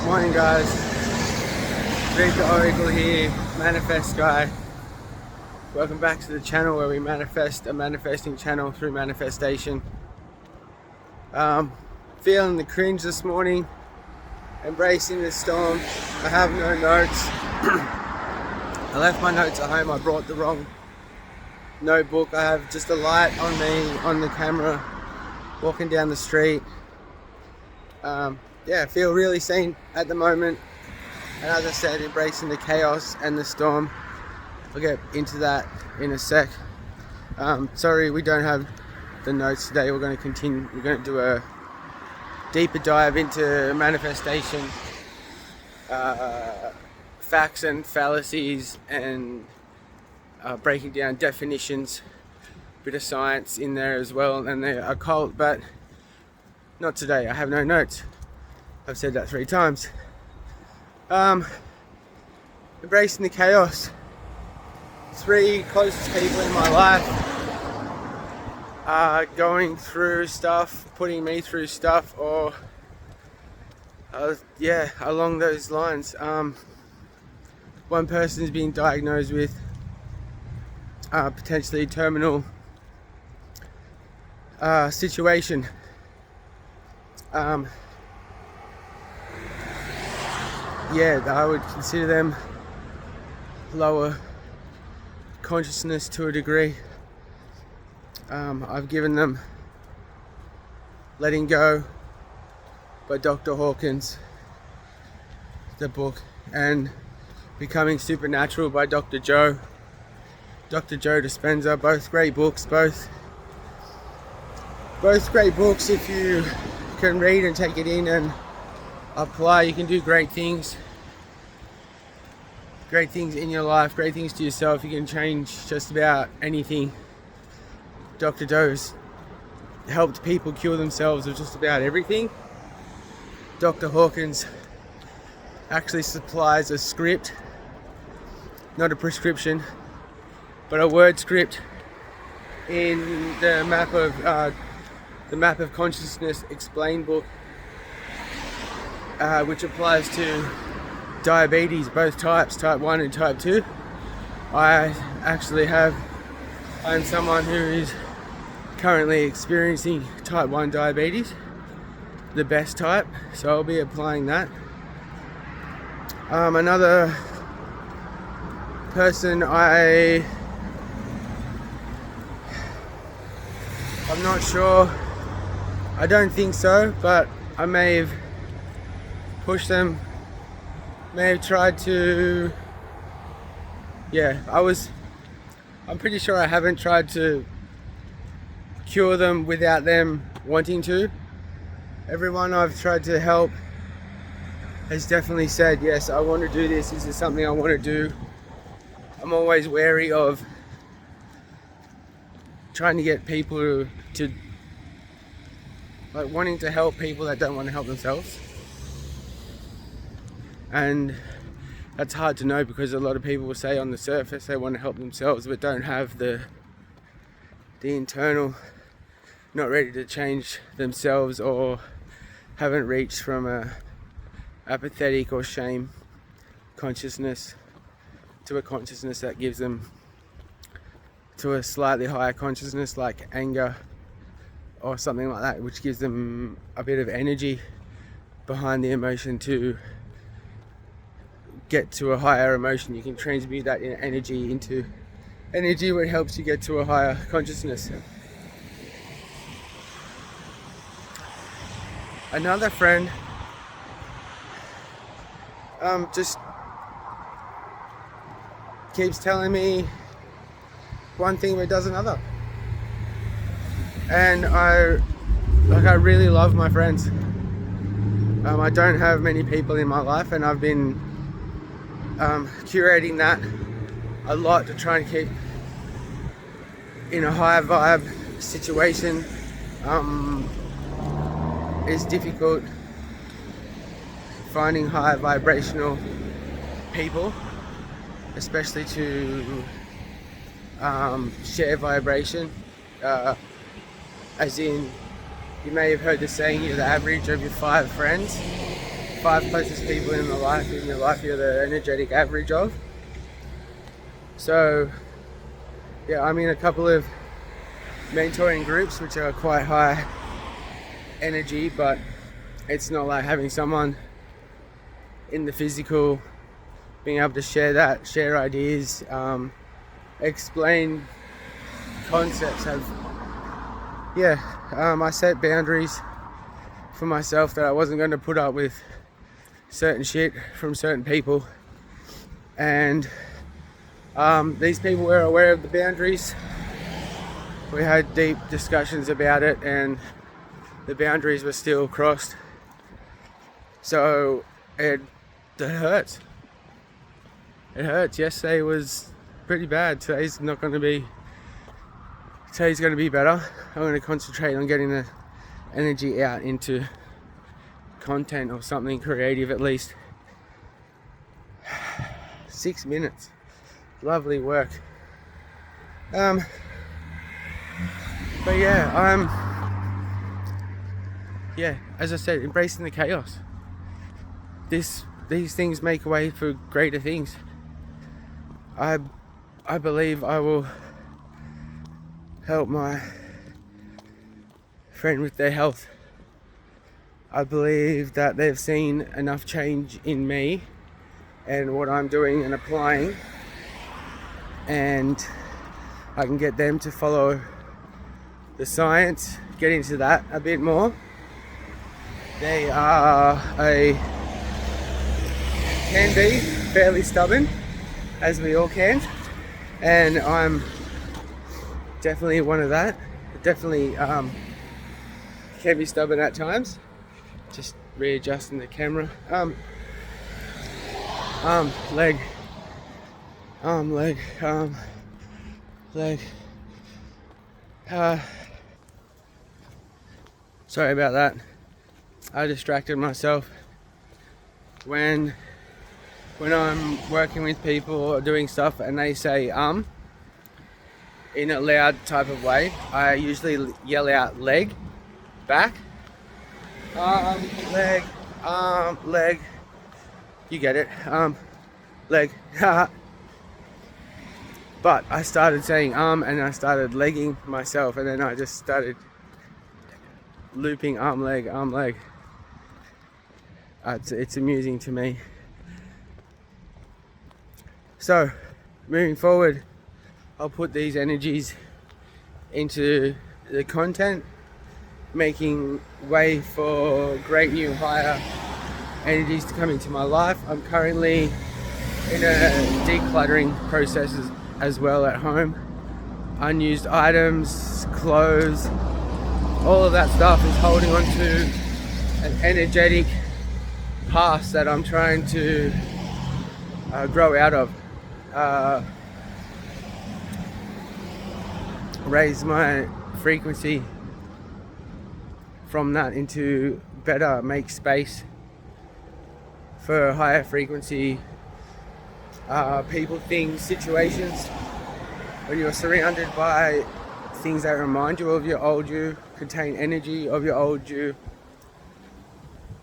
Morning guys, Big Oracle here, Manifest Guy. Welcome back to the channel where we manifest a manifesting channel through manifestation. Feeling the cringe this morning, embracing the storm. I have no notes. I left my notes at home, I brought the wrong notebook. I have just a light on me, on the camera, walking down the street. I feel really seen at the moment, and as I said, embracing the chaos and the storm. I'll get into that in a sec. Sorry we don't have the notes today. We're going to do a deeper dive into manifestation, facts and fallacies, and breaking down definitions, bit of science in there as well, and the occult, but not today. I have no notes. I've said that 3 times. Embracing the chaos. 3 closest people in my life are going through stuff, putting me through stuff, or along those lines. One person's been diagnosed with potentially terminal situation. I would consider them lower consciousness to a degree. I've given them Letting Go by Dr. Hawkins, the book, and Becoming Supernatural by Dr. Joe Dispenza. Both great books, both great books. If you can read and take it in and apply, you can do great things in your life, great things to yourself. You can change just about anything. Dr. Joe's helped people cure themselves of just about everything. Dr. Hawkins actually supplies a script, not a prescription, but a word script in the Map of Consciousness Explained book, which applies to diabetes, both types, type 1 and type 2. I'm someone who is currently experiencing type 1 diabetes, the best type, so I'll be applying that. Another person I'm not sure, I don't think so, but I may have pushed them, may have tried to, I'm pretty sure I haven't tried to cure them without them wanting to. Everyone I've tried to help has definitely said, yes, I want to do this is something I want to do. I'm always wary of trying to get people to wanting to help people that don't want to help themselves. And that's hard to know, because a lot of people will say on the surface they want to help themselves but don't have the internal, not ready to change themselves, or haven't reached from a apathetic or shame consciousness to a consciousness that gives them to a slightly higher consciousness, like anger or something like that, which gives them a bit of energy behind the emotion to get to a higher emotion. You can transmute that energy into energy which helps you get to a higher consciousness. Another friend just keeps telling me one thing but does another, and I really love my friends. I don't have many people in my life, and I've been curating that a lot to try and keep in a high vibe situation. It's difficult finding high vibrational people, especially to share vibration, as in, you may have heard the saying, you're the average of your 5 friends. 5 closest people in your life you're the energetic average of. So yeah, I'm in a couple of mentoring groups which are quite high energy, but it's not like having someone in the physical, being able to share ideas, explain concepts. I set boundaries for myself that I wasn't going to put up with certain shit from certain people, and these people were aware of the boundaries. We had deep discussions about it, and the boundaries were still crossed. So it hurts. It hurts. Yesterday was pretty bad. Today's going to be better. I'm going to concentrate on getting the energy out into content or something creative at least. 6 minutes. Lovely work. But yeah, as I said, embracing the chaos. These things make way for greater things. I believe I will help my friend with their health. I believe that they've seen enough change in me and what I'm doing and applying, and I can get them to follow the science, get into that a bit more. They can be fairly stubborn, as we all can, and I'm definitely one of that. Definitely can be stubborn at times. Just readjusting the camera. Leg. Sorry about that. I distracted myself. When I'm working with people or doing stuff and they say in a loud type of way, I usually yell out leg back. Leg. You get it. Leg. But I started saying and I started legging myself, and then I just started looping leg. It's amusing to me. So, moving forward, I'll put these energies into the content, making way for great new higher energies to come into my life. I'm currently in a decluttering process as well at home. Unused items, clothes, all of that stuff is holding on to an energetic past that I'm trying to grow out of. Raise my frequency from that into better, make space for higher frequency people, things, situations. When you're surrounded by things that remind you of your old you, contain energy of your old you,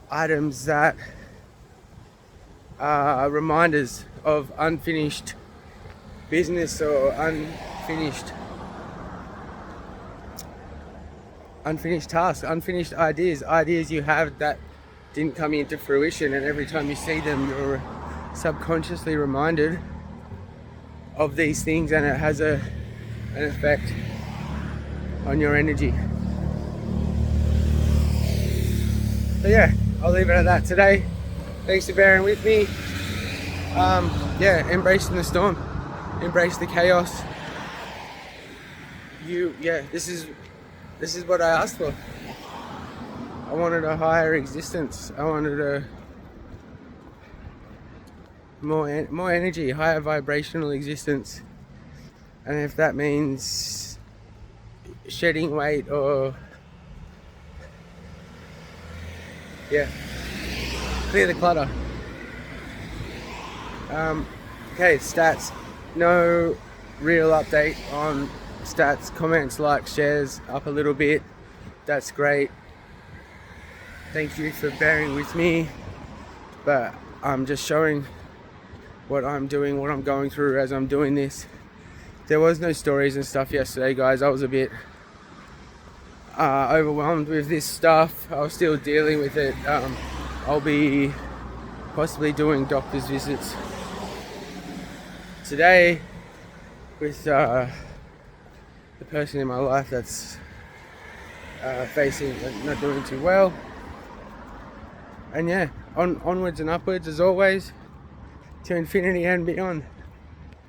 items that are reminders of unfinished business or unfinished tasks, unfinished ideas you have that didn't come into fruition, and every time you see them you're subconsciously reminded of these things, and it has an effect on your energy. So yeah, I'll leave it at that today. Thanks for bearing with me. Embracing the storm, embrace the chaos. This is what I asked for. I wanted a higher existence. I wanted a more energy, higher vibrational existence. And if that means shedding weight or clear the clutter. Okay, stats. No real update on stats. Comments, likes, shares up a little bit. That's great. Thank you for bearing with me. but I'm just showing what I'm doing, what I'm going through as I'm doing this. There was no stories and stuff yesterday, guys. I was a bit overwhelmed with this stuff. I was still dealing with it. I'll be possibly doing doctor's visits today with the person in my life that's not doing too well. And yeah, onwards and upwards as always, to infinity and beyond.